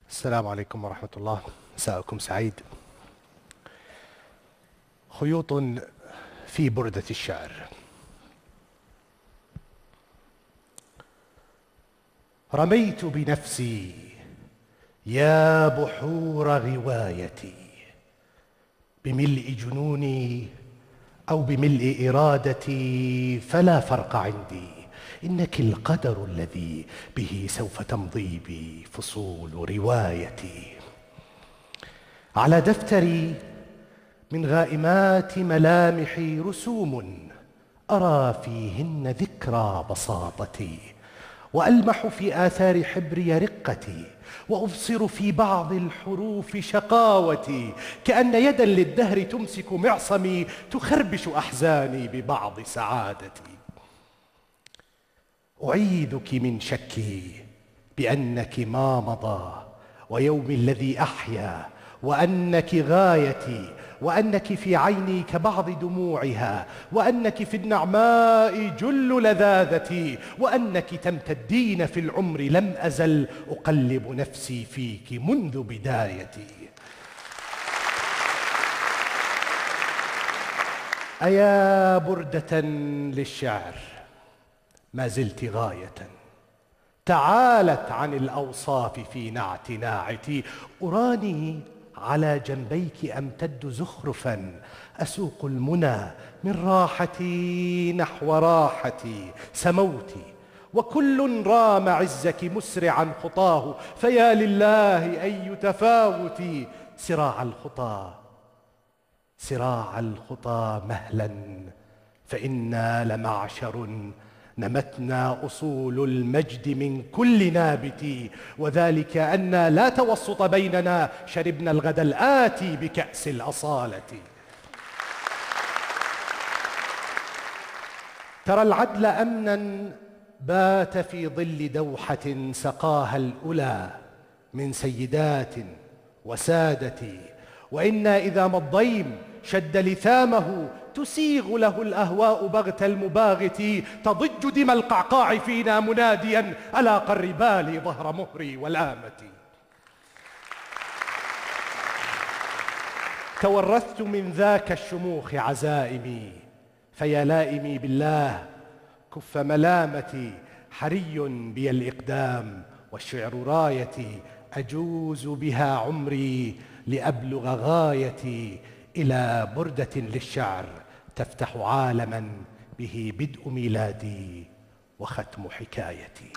السلام عليكم ورحمة الله. مساءكم سعيد. خيوط في بردة الشعر. رميت بنفسي يا بحور غوايتي، بملء جنوني أو بملء إرادتي فلا فرق عندي، إنك القدر الذي به سوف تمضي بي فصول روايتي. على دفتري من غائمات ملامحي رسوم أرى فيهن ذكرى بساطتي، وألمح في آثار حبري رقتي، وأبصر في بعض الحروف شقاوتي، كأن يدا للدهر تمسك معصمي تخربش أحزاني ببعض سعادتي. أعيذك من شكي بأنك ما مضى ويومي الذي أحيا، وأنك غايتي، وأنك في عيني كبعض دموعها، وأنك في النعماء جل لذاذتي، وأنك تمتدين في العمر لم أزل أقلب نفسي فيك منذ بدايتي. أيا بردة للشعر ما زلت غاية، تعالت عن الأوصاف في نعت ناعتي، أراني على جنبيك أمتد زخرفا أسوق المنى من راحتي نحو راحتي. سموتي وكل رام عزك مسرعا خطاه، فيا لله أي تفاوت. سراع الخطى مهلا، فإنا لمعشر نمتنا أصول المجد من كل نابت، وذلك أن لا توسط بيننا، شربنا الغد الآتي بكأس الأصالة. ترى العدل أمنا بات في ظل دوحة سقاها الأولى من سيدات وسادة، وإنا إذا ما الضيم شد لثامه تسيغ له الأهواء بغت المباغت، تضج دم القعقاع فينا مناديا ألاق الربال ظهر مهري والآمة. تورثت من ذاك الشموخ عزائمي، فيا لائمي بالله كف ملامتي، حري بي الإقدام والشعر رايتي، أجوز بها عمري لأبلغ غايتي، إلى بردة للشعر تفتح عالما به بدء ميلادي وختم حكايتي.